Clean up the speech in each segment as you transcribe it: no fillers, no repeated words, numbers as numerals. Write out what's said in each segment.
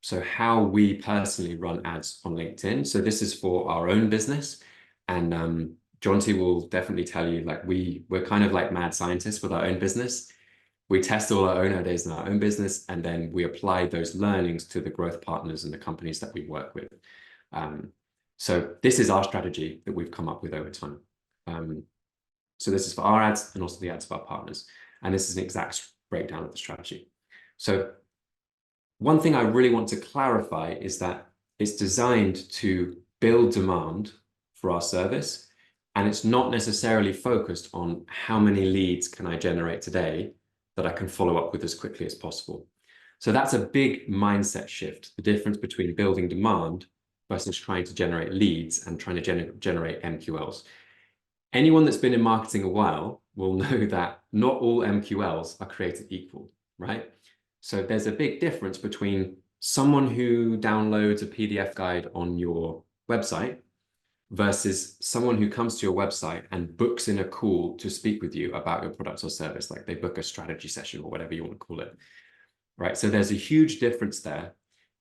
So how we personally run ads on LinkedIn. So this is for our own business. And Jonty will definitely tell you, like we're kind of like mad scientists with our own business. We test all our own ideas in our own business, and then we apply those learnings to the growth partners and the companies that we work with. So this is our strategy that we've come up with over time. So this is for our ads and also the ads of our partners. And this is an exact breakdown of the strategy. So one thing I really want to clarify is that it's designed to build demand for our service, and it's not necessarily focused on how many leads can I generate today that I can follow up with as quickly as possible. So that's a big mindset shift, the difference between building demand versus trying to generate leads and trying to generate MQLs. Anyone that's been in marketing a while will know that not all MQLs are created equal, right? So there's a big difference between someone who downloads a PDF guide on your website versus someone who comes to your website and books in a call to speak with you about your product or service, like they book a strategy session or whatever you want to call it, right? So there's a huge difference there.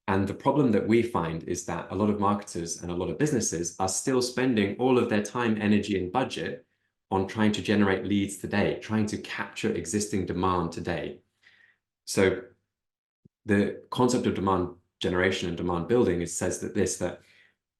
And the problem that we find is that a lot of marketers and a lot of businesses are still spending all of their time, energy, and budget on trying to generate leads today, trying to capture existing demand today. So the concept of demand generation and demand building says that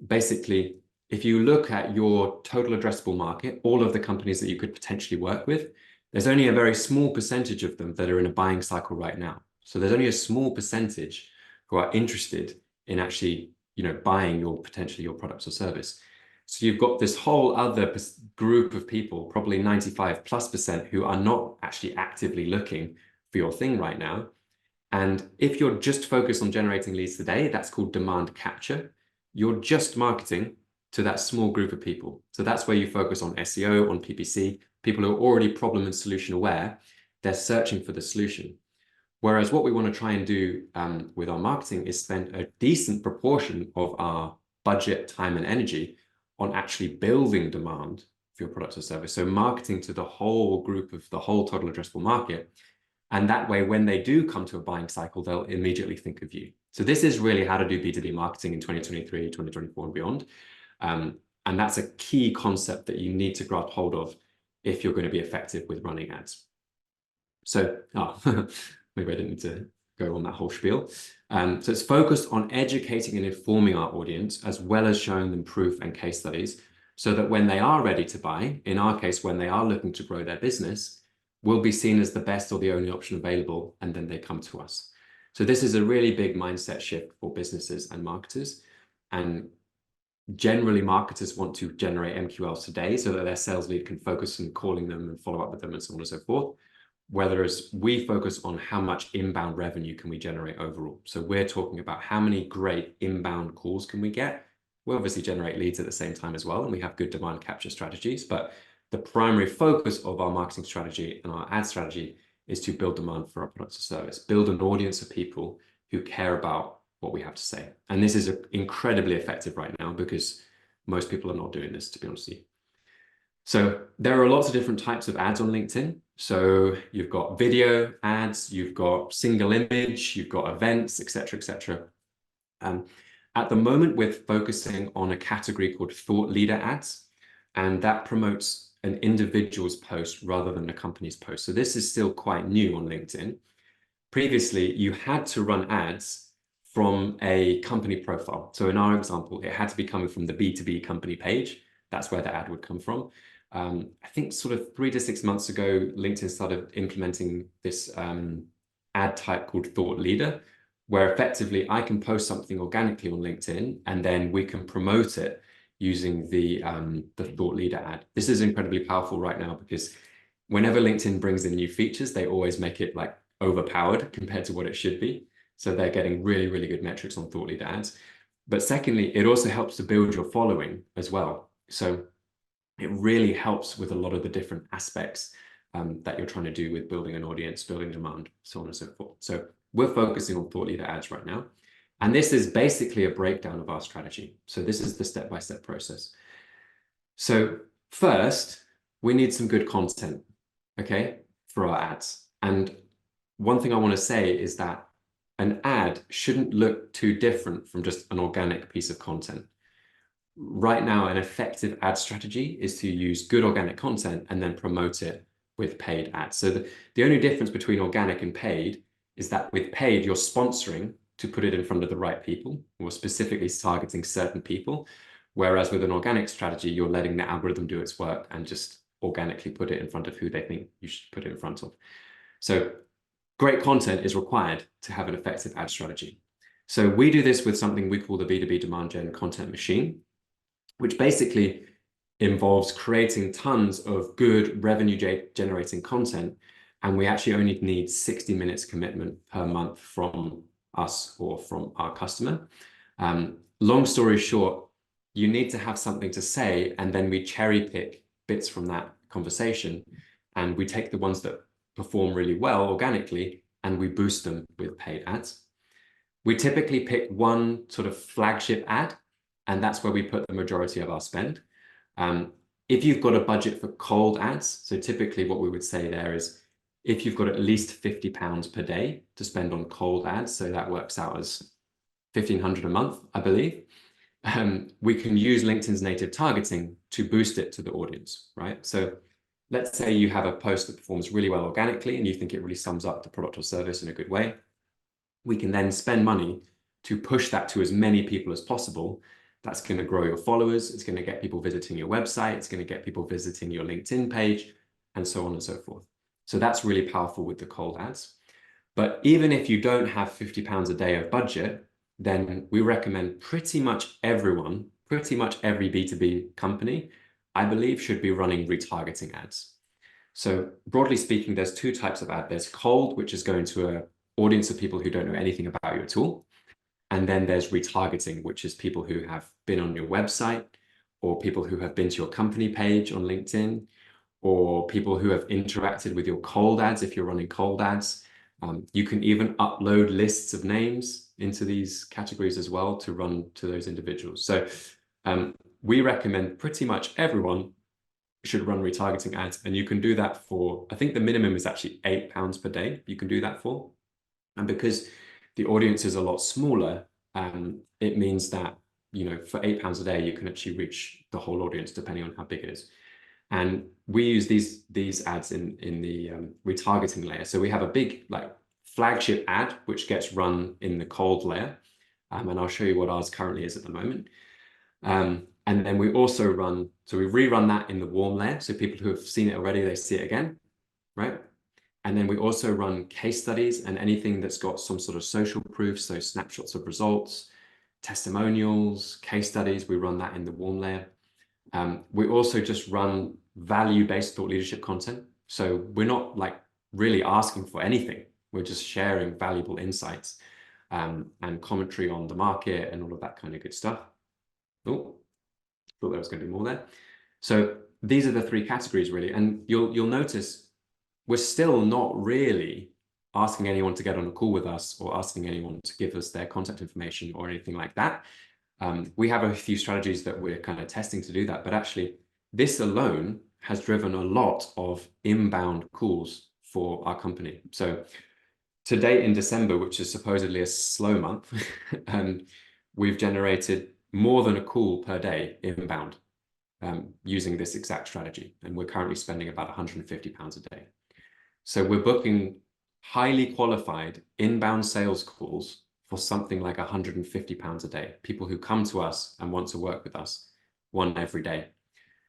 basically, if you look at your total addressable market, all of the companies that you could potentially work with, there's only a very small percentage of them that are in a buying cycle right now. So there's only a small percentage who are interested in actually, buying potentially your products or service. So you've got this whole other group of people, probably 95+%, who are not actually actively looking for your thing right now. And if you're just focused on generating leads today, that's called demand capture. You're just marketing to that small group of people. So that's where you focus on SEO, on PPC, people who are already problem and solution aware. They're searching for the solution. Whereas what we want to try and do with our marketing is spend a decent proportion of our budget, time, and energy on actually building demand for your product or service. So marketing to the whole group of the whole total addressable market. And that way, when they do come to a buying cycle, they'll immediately think of you. So this is really how to do B2B marketing in 2023, 2024, and beyond. And that's a key concept that you need to grab hold of if you're going to be effective with running ads. So, maybe I didn't need to go on that whole spiel. So it's focused on educating and informing our audience, as well as showing them proof and case studies, so that when they are ready to buy, in our case, when they are looking to grow their business, we'll be seen as the best or the only option available, and then they come to us. So this is a really big mindset shift for businesses and marketers. And generally, marketers want to generate MQLs today so that their sales lead can focus on calling them and follow up with them and so on and so forth. Whereas we focus on how much inbound revenue can we generate overall. So we're talking about how many great inbound calls can we get. We obviously generate leads at the same time as well, and we have good demand capture strategies, but the primary focus of our marketing strategy and our ad strategy is to build demand for our products or service, build an audience of people who care about what we have to say. And this is incredibly effective right now because most people are not doing this, to be honest with you. So there are lots of different types of ads on LinkedIn. So you've got video ads, you've got single image, you've got events, etc., etc. At the moment, we're focusing on a category called thought leader ads, and that promotes an individual's post rather than a company's post. So this is still quite new on LinkedIn. Previously, you had to run ads from a company profile. So in our example, it had to be coming from the B2B company page. That's where the ad would come from. I think sort of 3 to 6 months ago, LinkedIn started implementing this ad type called Thought Leader, where effectively I can post something organically on LinkedIn, and then we can promote it using the Thought Leader ad. This is incredibly powerful right now because whenever LinkedIn brings in new features, they always make it like overpowered compared to what it should be. So they're getting really, really good metrics on Thought Leader ads. But secondly, it also helps to build your following as well. So it really helps with a lot of the different aspects that you're trying to do with building an audience, building demand, so on and so forth. So we're focusing on Thought Leader ads right now. And this is basically a breakdown of our strategy. So this is the step-by-step process. So first, we need some good content, okay, for our ads. And one thing I want to say is that an ad shouldn't look too different from just an organic piece of content. Right now, an effective ad strategy is to use good organic content and then promote it with paid ads. So the only difference between organic and paid is that with paid, you're sponsoring to put it in front of the right people, or specifically targeting certain people. Whereas with an organic strategy, you're letting the algorithm do its work and just organically put it in front of who they think you should put it in front of. So great content is required to have an effective ad strategy. So we do this with something we call the B2B demand gen content machine, which basically involves creating tons of good revenue generating content. And we actually only need 60 minutes commitment per month from us or from our customer. Long story short, you need to have something to say, and then we cherry pick bits from that conversation, and we take the ones that perform really well organically and we boost them with paid ads. We typically pick one sort of flagship ad, and that's where we put the majority of our spend. If you've got a budget for cold ads, so typically what we would say there is if you've got at least £50 per day to spend on cold ads, so that works out as 1,500 a month, I believe, we can use LinkedIn's native targeting to boost it to the audience, right? So let's say you have a post that performs really well organically and you think it really sums up the product or service in a good way. We can then spend money to push that to as many people as possible. That's going to grow your followers. It's going to get people visiting your website. It's going to get people visiting your LinkedIn page, and so on and so forth. So that's really powerful with the cold ads. But even if you don't have £50 a day of budget, then we recommend pretty much everyone, pretty much every B2B company, I believe, should be running retargeting ads. So broadly speaking, there's two types of ad. There's cold, which is going to an audience of people who don't know anything about you at all. And then there's retargeting, which is people who have been on your website, or people who have been to your company page on LinkedIn, or people who have interacted with your cold ads if you're running cold ads. You can even upload lists of names into these categories as well to run to those individuals. So we recommend pretty much everyone should run retargeting ads, and you can do that for, I think the minimum is actually £8 per day you can do that for. And because the audience is a lot smaller, it means that, you know, for £8 a day, you can actually reach the whole audience depending on how big it is. And we use these ads in the retargeting layer. So we have a big like flagship ad, which gets run in the cold layer. And I'll show you what ours currently is at the moment. And then we also run, so we rerun that in the warm layer. So people who have seen it already, they see it again, right? And then we also run case studies and anything that's got some sort of social proof, so snapshots of results, testimonials, case studies, we run that in the warm layer. We also just run value-based thought leadership content. So we're not like really asking for anything. We're just sharing valuable insights and commentary on the market and all of that kind of good stuff. Oh, thought there was going to be more there. So these are the three categories really. And you'll notice we're still not really asking anyone to get on a call with us or asking anyone to give us their contact information or anything like that. We have a few strategies that we're kind of testing to do that, but actually this alone has driven a lot of inbound calls for our company. So to date in December, which is supposedly a slow month, we've generated more than a call per day inbound using this exact strategy. And we're currently spending about £150 a day. So we're booking highly qualified inbound sales calls for something like £150 a day, people who come to us and want to work with us, one every day.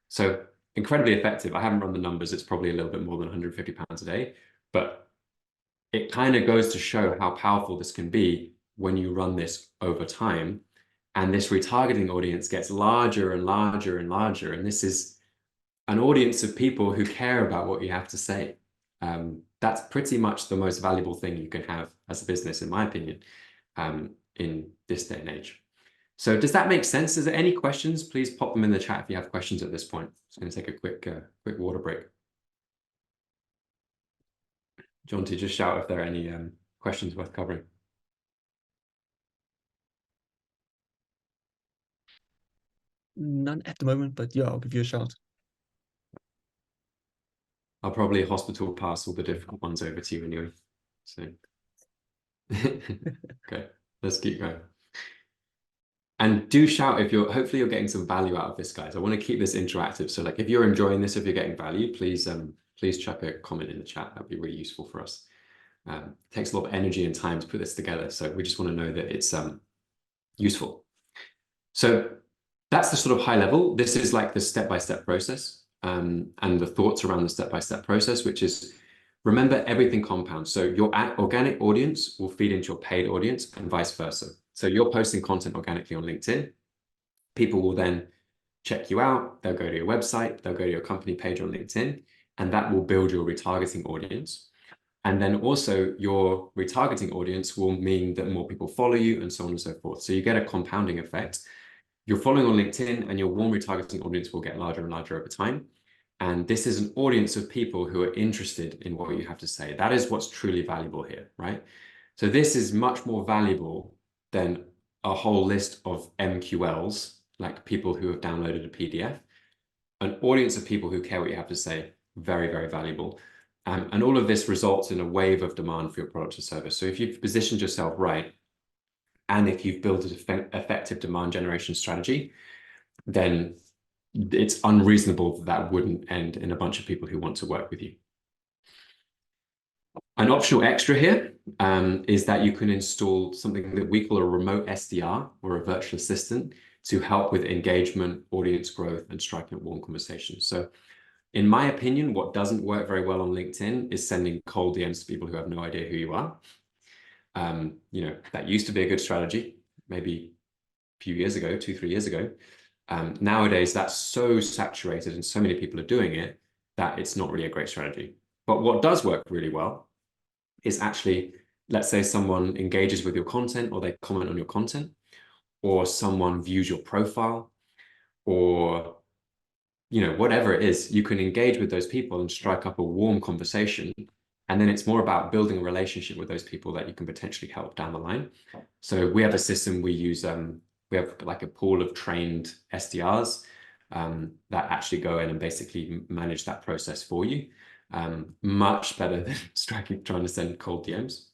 So incredibly effective. I haven't run the numbers. It's probably a little bit more than £150 a day, but it kind of goes to show how powerful this can be when you run this over time. And this retargeting audience gets larger and larger and larger. And this is an audience of people who care about what you have to say. That's pretty much the most valuable thing you can have as a business, in my opinion, in this day and age. So does that make sense? Is there any questions? Please pop them in the chat if you have questions at this point. I'm going to take a quick water break. John, to just shout if there are any questions worth covering. None at the moment, but yeah, I'll give you a shout. I'll probably hospital pass all the different ones over to you anyway. So Okay, let's keep going. And do shout if hopefully you're getting some value out of this, guys. I want to keep this interactive. So like if you're enjoying this, if you're getting value, please chuck a comment in the chat. That'd be really useful for us. It takes a lot of energy and time to put this together. So we just want to know that it's useful. So that's the sort of high level. This is like the step-by-step process and the thoughts around the step-by-step process, which is remember everything compounds. So your organic audience will feed into your paid audience and vice versa. So you're posting content organically on LinkedIn. People will then check you out. They'll go to your website. They'll go to your company page on LinkedIn, and that will build your retargeting audience. And then also your retargeting audience will mean that more people follow you and so on and so forth. So you get a compounding effect. You're following on LinkedIn and your warm retargeting audience will get larger and larger over time. And this is an audience of people who are interested in what you have to say. That is what's truly valuable here, right? So this is much more valuable than a whole list of MQLs, like people who have downloaded a PDF. An audience of people who care what you have to say, very, very valuable. And all of this results in a wave of demand for your product or service. So if you've positioned yourself right, and if you've built an effective demand generation strategy, then it's unreasonable that that wouldn't end in a bunch of people who want to work with you. An optional extra here is that you can install something that we call a remote SDR or a virtual assistant to help with engagement, audience growth, and striking up warm conversations. So in my opinion, what doesn't work very well on LinkedIn is sending cold DMs to people who have no idea who you are. That used to be a good strategy, maybe a few years ago, 2-3 years ago. Nowadays, that's so saturated and so many people are doing it that it's not really a great strategy. But what does work really well is actually, let's say someone engages with your content or they comment on your content, or someone views your profile, or whatever it is, you can engage with those people and strike up a warm conversation. And then it's more about building a relationship with those people that you can potentially help down the line. So we have a system we use, we have like a pool of trained SDRs that actually go in and basically manage that process for you. Much better than trying to send cold DMs.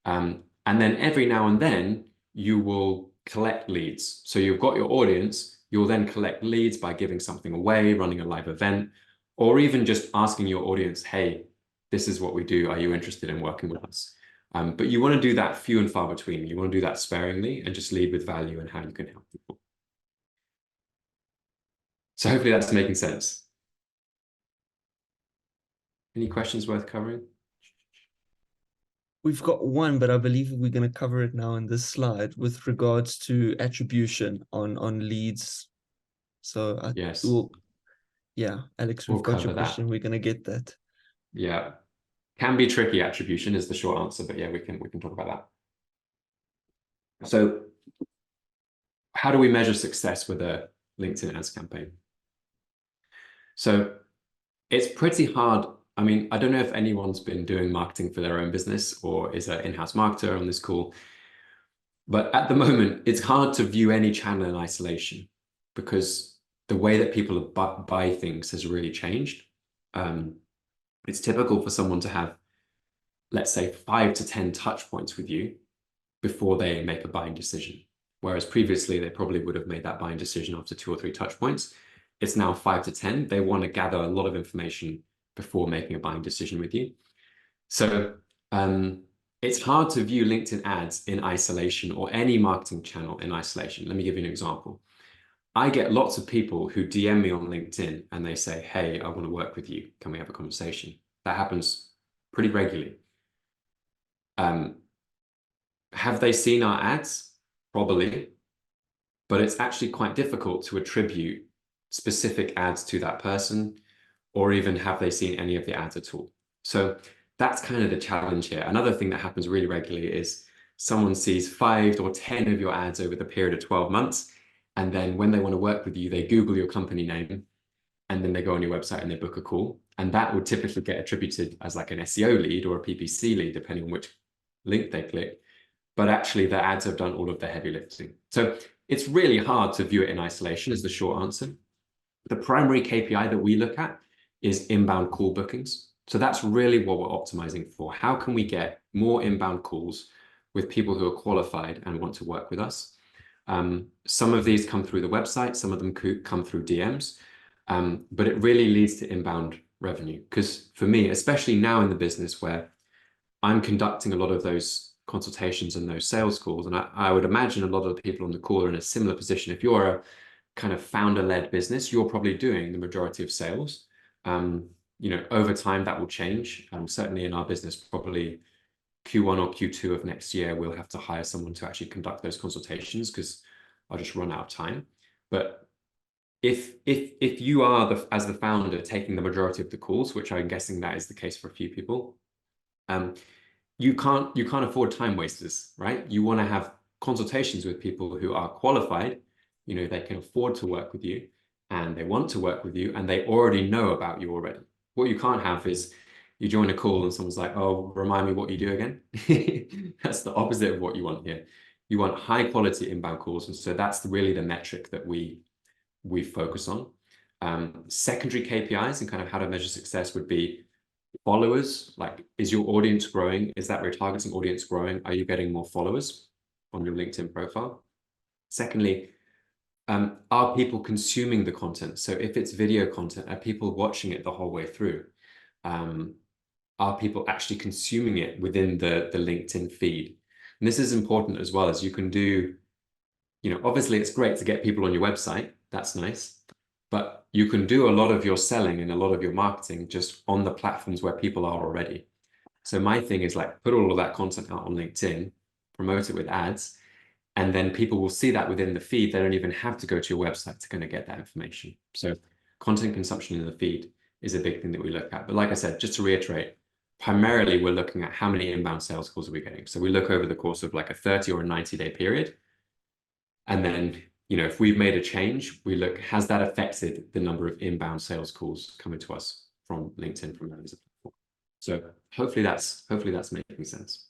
And then every now and then you will collect leads. So you've got your audience, you'll then collect leads by giving something away, running a live event, or even just asking your audience, hey, this is what we do. Are you interested in working with us? But you want to do that few and far between. You want to do that sparingly and just lead with value and how you can help people. So hopefully that's making sense. Any questions worth covering? We've got one, but I believe we're going to cover it now in this slide with regards to attribution on leads. So Yes, Alex, we'll we've got your cover question. that. We're going to get that. Yeah, can be tricky. Attribution is the short answer, but yeah, we can talk about that. So how do we measure success with a LinkedIn ads campaign? So it's pretty hard. I mean, I don't know if anyone's been doing marketing for their own business or is an in-house marketer on this call, but at the moment, it's hard to view any channel in isolation because the way that people buy things has really changed. It's typical for someone to have, let's say, 5 to 10 touch points with you before they make a buying decision. Whereas previously, they probably would have made that buying decision after 2 or 3 touch points. It's now 5 to 10. They want to gather a lot of information before making a buying decision with you. So it's hard to view LinkedIn ads in isolation or any marketing channel in isolation. Let me give you an example. I get lots of people who DM me on LinkedIn and they say, hey, I want to work with you. Can we have a conversation? That happens pretty regularly. Have they seen our ads? Probably, but it's actually quite difficult to attribute specific ads to that person, or even have they seen any of the ads at all. So that's kind of the challenge here. Another thing that happens really regularly is someone sees 5 or 10 of your ads over the period of 12 months. And then when they want to work with you, they Google your company name and then they go on your website and they book a call. And that would typically get attributed as like an SEO lead or a PPC lead, depending on which link they click. But actually the ads have done all of the heavy lifting. So it's really hard to view it in isolation is the short answer. The primary KPI that we look at is inbound call bookings. So that's really what we're optimizing for. How can we get more inbound calls with people who are qualified and want to work with us. Some of these come through the website, some of them come through DMs, but it really leads to inbound revenue. Because for me, especially now in the business where I'm conducting a lot of those consultations and those sales calls, and I would imagine a lot of the people on the call are in a similar position. If you're a kind of founder-led business, you're probably doing the majority of sales. Over time that will change. Certainly in our business, probably Q1 or Q2 of next year, we'll have to hire someone to actually conduct those consultations because I'll just run out of time. But if you are as the founder taking the majority of the calls, which I'm guessing that is the case for a few people, you can't afford time wasters, right? You want to have consultations with people who are qualified, they can afford to work with you and they want to work with you and they already know about you already. What you can't have is you join a call and someone's like, oh, remind me what you do again. That's the opposite of what you want here. You want high quality inbound calls. And so that's really the metric that we focus on. Secondary KPIs and kind of how to measure success would be followers. Like, is your audience growing? Is that retargeting audience growing? Are you getting more followers on your LinkedIn profile? Secondly, are people consuming the content? So if it's video content, are people watching it the whole way through? Are people actually consuming it within the LinkedIn feed? And this is important as well, as you can do, obviously it's great to get people on your website. That's nice. But you can do a lot of your selling and a lot of your marketing just on the platforms where people are already. So my thing is like, put all of that content out on LinkedIn, promote it with ads, and then people will see that within the feed. They don't even have to go to your website to kind of get that information. So content consumption in the feed is a big thing that we look at. But like I said, just to reiterate, primarily we're looking at how many inbound sales calls are we getting. So we look over the course of like a 30 or a 90-day period. And then, if we've made a change, we look, has that affected the number of inbound sales calls coming to us from LinkedIn from that as a platform? So hopefully that's making sense.